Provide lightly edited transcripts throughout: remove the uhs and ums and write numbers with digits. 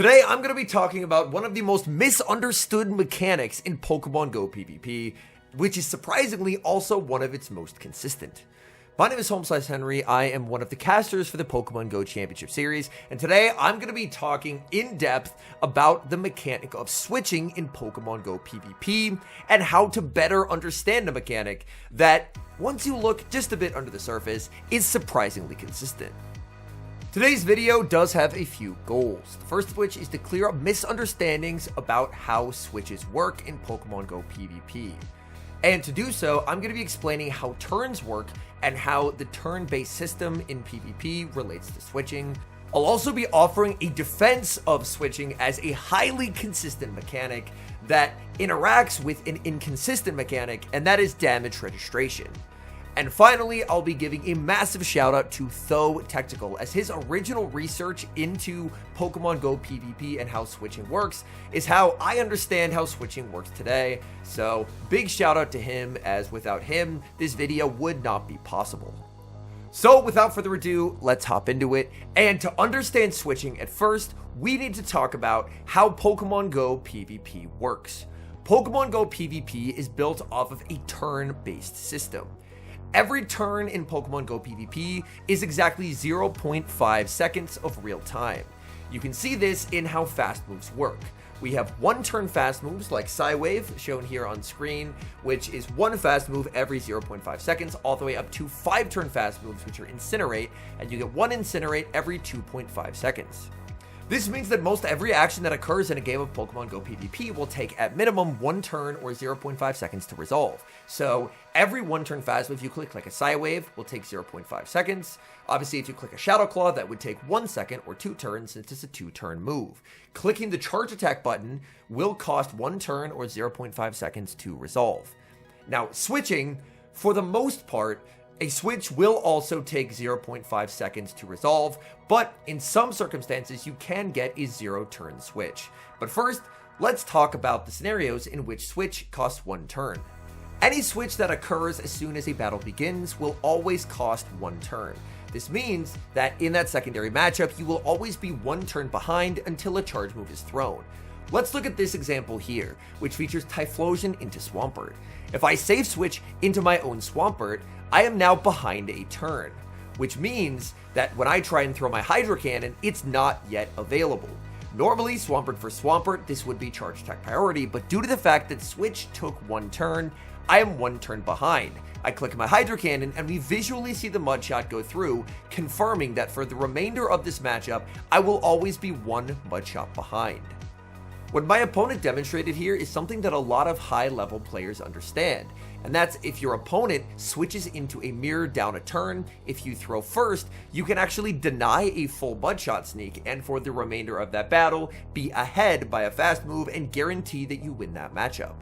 Today, I'm going to be talking about one of the most misunderstood mechanics in Pokemon Go PvP, which is surprisingly also one of its most consistent. My name is Home/Henry, I am one of the casters for the Pokemon Go Championship Series, and today I'm going to be talking in depth about the mechanic of switching in Pokemon Go PvP, and how to better understand a mechanic that, once you look just a bit under the surface, is surprisingly consistent. Today's video does have a few goals, the first of which is to clear up misunderstandings about how switches work in Pokemon Go PvP. And to do so, I'm going to be explaining how turns work and how the turn-based system in PvP relates to switching. I'll also be offering a defense of switching as a highly consistent mechanic that interacts with an inconsistent mechanic, and that is damage registration. And finally, I'll be giving a massive shout out to Tho Technical, as his original research into Pokemon Go PvP and how switching works is how I understand how switching works today. So big shout out to him, as without him, this video would not be possible. So without further ado, let's hop into it. And to understand switching at first, we need to talk about how Pokemon Go PvP works. Pokemon Go PvP is built off of a turn-based system. Every turn in Pokemon Go PvP is exactly 0.5 seconds of real time. You can see this in how fast moves work. We have one turn fast moves like Psywave, shown here on screen, which is one fast move every 0.5 seconds, all the way up to 5 turn fast moves, which are Incinerate, and you get one Incinerate every 2.5 seconds. This means that most every action that occurs in a game of Pokemon Go PvP will take at minimum one turn or 0.5 seconds to resolve. So every one turn fast move you click, like a Psywave, will take 0.5 seconds. Obviously, if you click a Shadow Claw, that would take 1 second or 2 turns, since it's a 2-turn move. Clicking the Charge Attack button will cost 1 turn or 0.5 seconds to resolve. Now, switching, for the most part, a switch will also take 0.5 seconds to resolve, but in some circumstances you can get a 0-turn switch. But first, let's talk about the scenarios in which switch costs 1 turn. Any switch that occurs as soon as a battle begins will always cost 1 turn. This means that in that secondary matchup, you will always be 1 turn behind until a charge move is thrown. Let's look at this example here, which features Typhlosion into Swampert. If I save switch into my own Swampert, I am now behind a turn, which means that when I try and throw my Hydro Cannon, it's not yet available. Normally, Swampert for Swampert, this would be Charge Attack priority, but due to the fact that switch took 1 turn, I am 1 turn behind. I click my Hydro Cannon and we visually see the Mudshot go through, confirming that for the remainder of this matchup, I will always be 1 Mudshot behind. What my opponent demonstrated here is something that a lot of high-level players understand, and that's if your opponent switches into a mirror down a turn, if you throw first, you can actually deny a full Mudshot sneak, and for the remainder of that battle, be ahead by a fast move and guarantee that you win that matchup.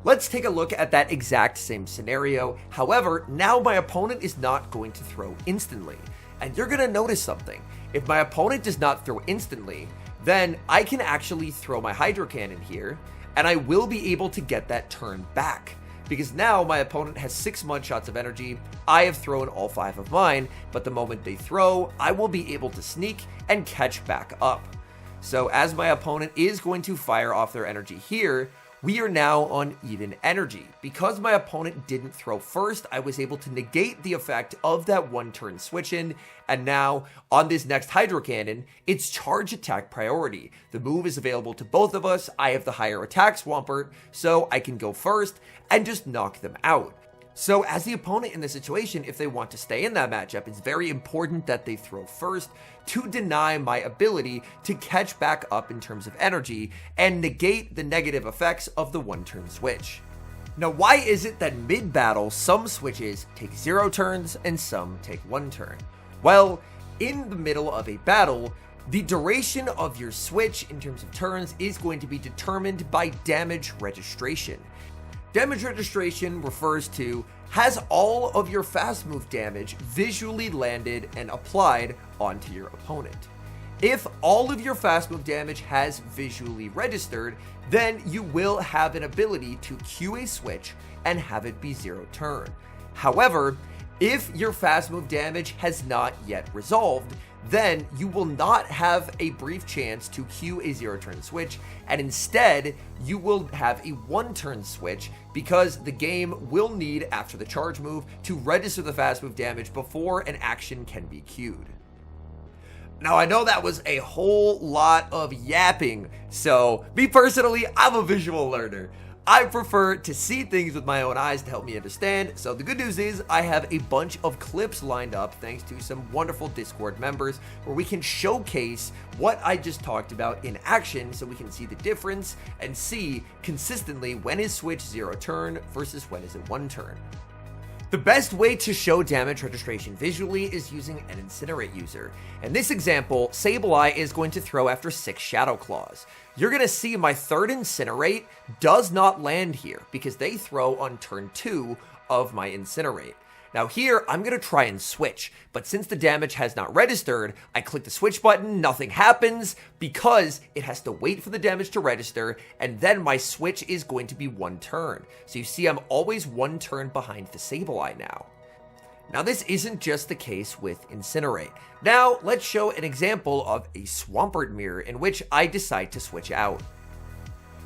Let's take a look at that exact same scenario. However, now my opponent is not going to throw instantly, and you're going to notice something. If my opponent does not throw instantly, then I can actually throw my Hydro Cannon here, and I will be able to get that turn back. Because now my opponent has 6 Mudshots of energy, I have thrown all 5 of mine, but the moment they throw, I will be able to sneak and catch back up. So as my opponent is going to fire off their energy here, we are now on even energy. Because my opponent didn't throw first, I was able to negate the effect of that 1-turn switch in, and now on this next Hydro Cannon, it's Charge Attack priority. The move is available to both of us, I have the higher attack Swampert, so I can go first and just knock them out. So as the opponent in this situation, if they want to stay in that matchup, it's very important that they throw first to deny my ability to catch back up in terms of energy and negate the negative effects of the 1-turn switch. Now, why is it that mid-battle some switches take 0 turns and some take 1 turn? Well, in the middle of a battle, the duration of your switch in terms of turns is going to be determined by damage registration. Damage registration refers to, has all of your fast move damage visually landed and applied onto your opponent. If all of your fast move damage has visually registered, then you will have an ability to cue a switch and have it be 0 turn. However, if your fast move damage has not yet resolved, then you will not have a brief chance to queue a 0-turn switch, and instead you will have a 1-turn switch because the game will need, after the charge move, to register the fast move damage before an action can be queued. Now, I know that was a whole lot of yapping, so me personally, I'm a visual learner. I prefer to see things with my own eyes to help me understand, so the good news is I have a bunch of clips lined up thanks to some wonderful Discord members where we can showcase what I just talked about in action so we can see the difference and see consistently when is switch 0-turn versus when is it 1-turn. The best way to show damage registration visually is using an Incinerate user. In this example, Sableye is going to throw after 6 Shadow Claws. You're going to see my third Incinerate does not land here because they throw on turn 2 of my Incinerate. Now here, I'm going to try and switch, but since the damage has not registered, I click the switch button, nothing happens because it has to wait for the damage to register, and then my switch is going to be 1 turn. So you see I'm always 1 turn behind the Sableye now. Now this isn't just the case with Incinerate. Now let's show an example of a Swampert mirror in which I decide to switch out.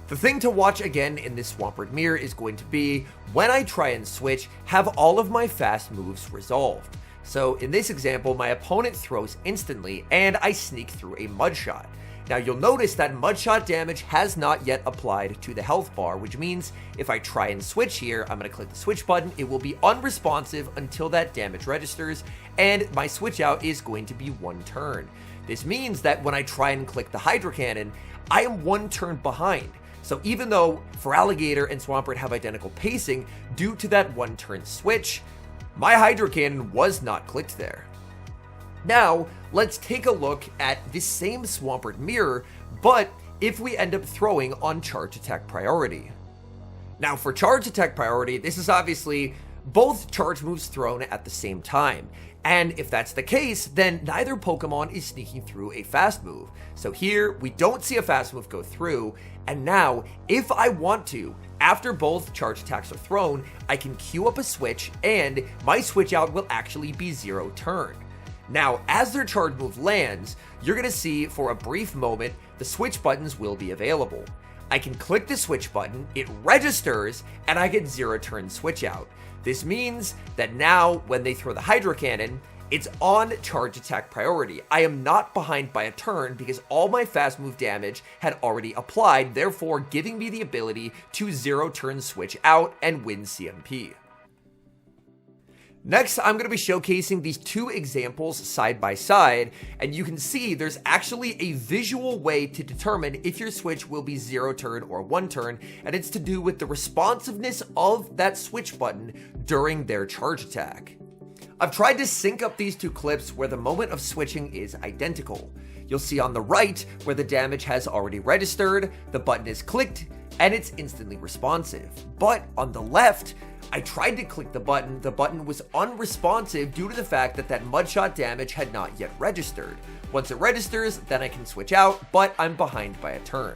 The thing to watch again in this Swampert mirror is going to be, when I try and switch, have all of my fast moves resolved. So in this example, my opponent throws instantly, and I sneak through a Mud Shot. Now you'll notice that Mud Shot damage has not yet applied to the health bar, which means if I try and switch here, I'm going to click the switch button, it will be unresponsive until that damage registers, and my switch out is going to be 1 turn. This means that when I try and click the Hydro Cannon, I am 1 turn behind. So even though Feraligatr and Swampert have identical pacing, due to that 1-turn switch, my Hydro Cannon was not clicked there. Now, let's take a look at this same Swampert mirror, but if we end up throwing on Charge Attack priority. Now for Charge Attack priority, this is obviously both charge moves thrown at the same time. And if that's the case, then neither Pokemon is sneaking through a fast move. So here, we don't see a fast move go through, and now, if I want to, after both charge attacks are thrown, I can queue up a switch, and my switch out will actually be 0-turn. Now, as their charge move lands, you're going to see for a brief moment, the switch buttons will be available. I can click the switch button, it registers, and I get 0-turn switch out. This means that now, when they throw the Hydro Cannon, it's on Charge Attack priority. I am not behind by a turn because all my fast move damage had already applied, therefore giving me the ability to 0-turn switch out and win CMP. Next, I'm going to be showcasing these 2 examples side by side, and you can see there's actually a visual way to determine if your switch will be 0-turn or 1-turn, and it's to do with the responsiveness of that switch button during their charge attack. I've tried to sync up these 2 clips where the moment of switching is identical. You'll see on the right where the damage has already registered, the button is clicked, and it's instantly responsive. But on the left, I tried to click the button was unresponsive due to the fact that that Mud Shot damage had not yet registered. Once it registers, then I can switch out, but I'm behind by a turn.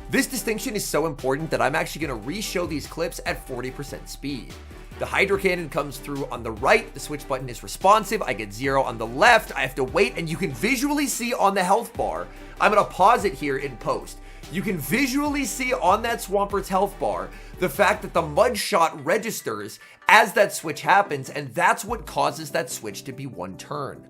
This distinction is so important that I'm actually going to re-show these clips at 40% speed. The Hydro Cannon comes through on the right, the switch button is responsive, I get 0 on the left, I have to wait, and you can visually see on the health bar, I'm going to pause it here in post. You can visually see on that Swampert's health bar the fact that the Mud Shot registers as that switch happens, and that's what causes that switch to be 1 turn.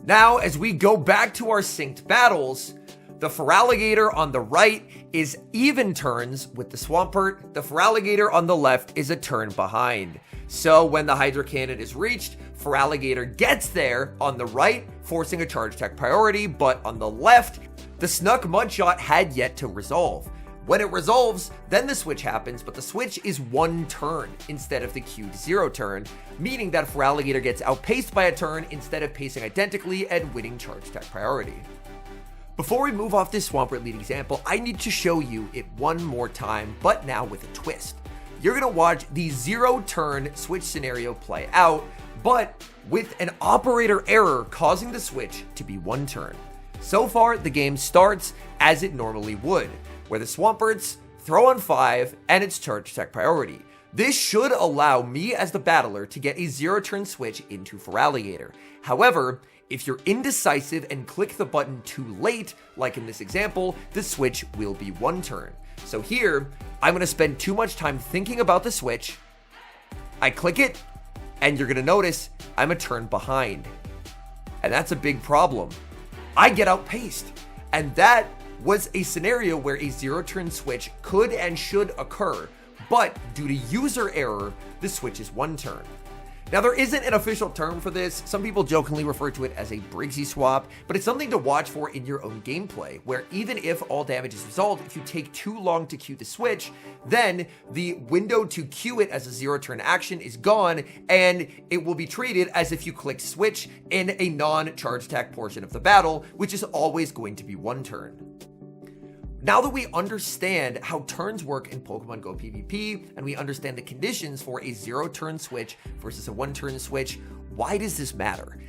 Now, as we go back to our synced battles, the Feraligatr on the right is even turns with the Swampert. The Feraligatr on the left is a turn behind. So when the Hydro Cannon is reached, Feraligatr gets there on the right, forcing a charge attack priority, but on the left, the Snuck Mud Shot had yet to resolve. When it resolves, then the switch happens, but the switch is 1 turn instead of the queued 0-turn, meaning that Feraligatr gets outpaced by a turn instead of pacing identically and winning charge attack priority. Before we move off this Swampert lead example, I need to show you it one more time, but now with a twist. You're going to watch the 0-turn switch scenario play out, but with an operator error causing the switch to be 1 turn. So far, the game starts as it normally would, where the Swamperts throw on 5 and it's charge attack priority. This should allow me as the battler to get a 0-turn switch into Feraligatr. However, If you're indecisive and click the button too late, like in this example, the switch will be 1 turn. So here, I'm gonna spend too much time thinking about the switch. I click it, and you're gonna notice I'm a turn behind. And that's a big problem. I get outpaced. And that was a scenario where a 0-turn switch could and should occur, but due to user error, the switch is 1 turn. Now, there isn't an official term for this. Some people jokingly refer to it as a Briggsy swap, but it's something to watch for in your own gameplay, where even if all damage is resolved, if you take too long to Q the switch, then the window to Q it as a 0-turn action is gone, and it will be treated as if you clicked switch in a non-charge attack portion of the battle, which is always going to be 1 turn. Now that we understand how turns work in Pokemon Go PvP, and we understand the conditions for a 0-turn switch versus a 1-turn switch, why does this matter?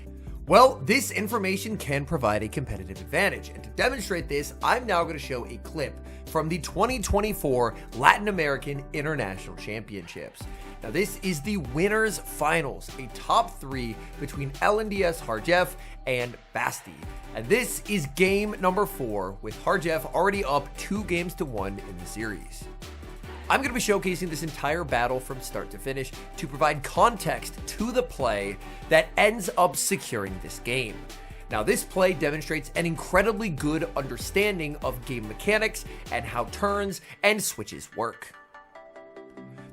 Well, this information can provide a competitive advantage, and to demonstrate this, I'm now going to show a clip from the 2024 Latin American International Championships. Now, this is the winners finals, a top 3 between LNDS Harjeff and Basti. And this is game number 4, with Harjeff already up 2-1 in the series. I'm going to be showcasing this entire battle from start to finish to provide context to the play that ends up securing this game. Now, this play demonstrates an incredibly good understanding of game mechanics and how turns and switches work.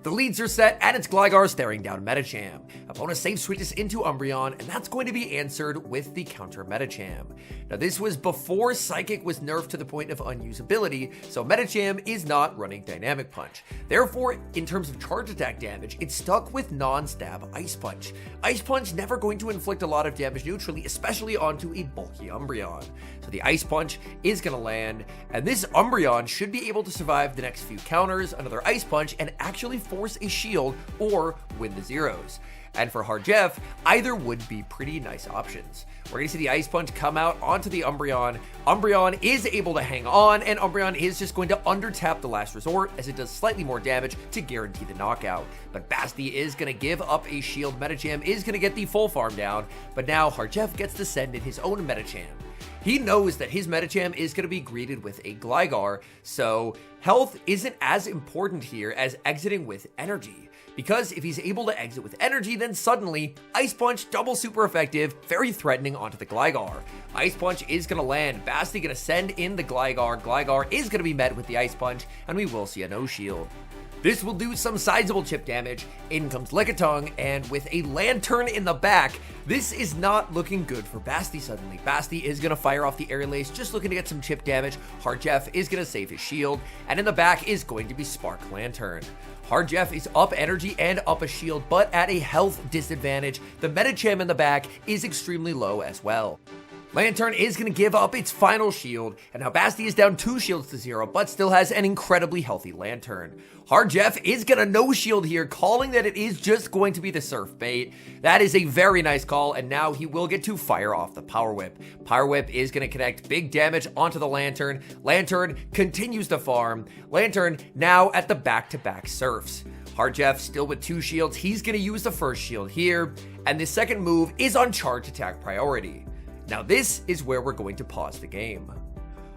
The leads are set, and it's Gligar staring down Medicham. Opponent safe switches into Umbreon, and that's going to be answered with the counter Medicham. Now, this was before Psychic was nerfed to the point of unusability, so Medicham is not running Dynamic Punch. Therefore, in terms of charge attack damage, it's stuck with non-stab Ice Punch. Ice Punch never going to inflict a lot of damage neutrally, especially onto a bulky Umbreon. So the Ice Punch is going to land, and this Umbreon should be able to survive the next few counters, another Ice Punch, and actually force a shield or win the zeros. And for Harjeff, either would be pretty nice options. We're going to see the Ice Punch come out onto the Umbreon. Umbreon is able to hang on, and Umbreon is just going to undertap the last resort as it does slightly more damage to guarantee the knockout. But Basti is going to give up a shield. Medicham is going to get the full farm down, but now Harjeff gets to send in his own Medicham. He knows that his Medicham is going to be greeted with a Gligar, so health isn't as important here as exiting with energy. Because if he's able to exit with energy, then suddenly Ice Punch, double super effective, very threatening onto the Gligar. Ice Punch is going to land, Basti going to send in the Gligar, Gligar is going to be met with the Ice Punch, and we will see a no shield. This will do some sizable chip damage. In comes Lickitung, and with a Lantern in the back, this is not looking good for Basti suddenly. Basti is going to fire off the Aerial Ace, just looking to get some chip damage. Harjeff is going to save his shield, and in the back is going to be Spark Lantern. Harjeff is up energy and up a shield, but at a health disadvantage. The Medicham in the back is extremely low as well. Lantern is going to give up its final shield, and now Basti is down 2 shields to 0, but still has an incredibly healthy Lantern. Harjeff is going to no shield here, calling that it is just going to be the Surf Bait. That is a very nice call, and now he will get to fire off the Power Whip. Power Whip is going to connect big damage onto the Lantern. Lantern continues to farm. Lantern now at the back-to-back Surfs. Harjeff still with 2 shields. He's going to use the first shield here, and the second move is on charge attack priority. Now this is where we're going to pause the game.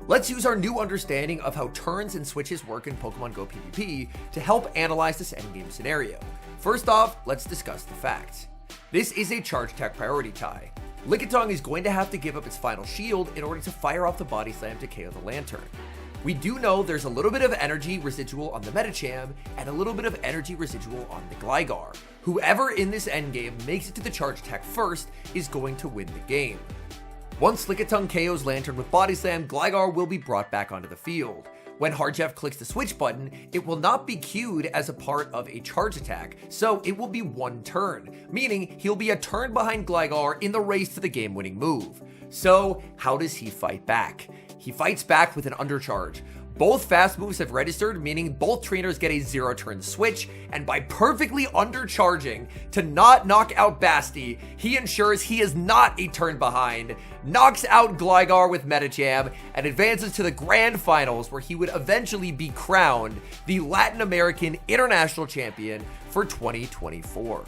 Let's use our new understanding of how turns and switches work in Pokemon Go PvP to help analyze this endgame scenario. First off, let's discuss the facts. This is a charge attack priority tie. Lickitung is going to have to give up its final shield in order to fire off the Body Slam to KO the Lantern. We do know there's a little bit of energy residual on the Medicham and a little bit of energy residual on the Gligar. Whoever in this endgame makes it to the charge attack first is going to win the game. Once Lickitung KOs Lantern with Body Slam, Gligar will be brought back onto the field. When Harjeff clicks the switch button, it will not be queued as a part of a charge attack, so it will be 1 turn, meaning he'll be a turn behind Gligar in the race to the game-winning move. So how does he fight back? He fights back with an undercharge. Both fast moves have registered, meaning both trainers get a 0-turn switch, and by perfectly undercharging to not knock out Basti, he ensures he is not a turn behind, knocks out Gligar with Medicham, and advances to the grand finals where he would eventually be crowned the Latin American International Champion for 2024.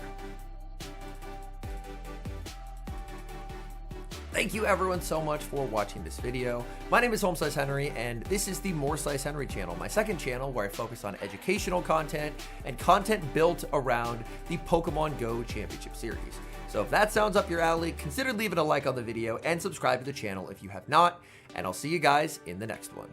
Thank you everyone so much for watching this video. My name is Homesize Henry, and this is the More Slice Henry channel, my second channel where I focus on educational content and content built around the Pokemon Go Championship Series. So if that sounds up your alley, consider leaving a like on the video and subscribe to the channel if you have not, and I'll see you guys in the next one.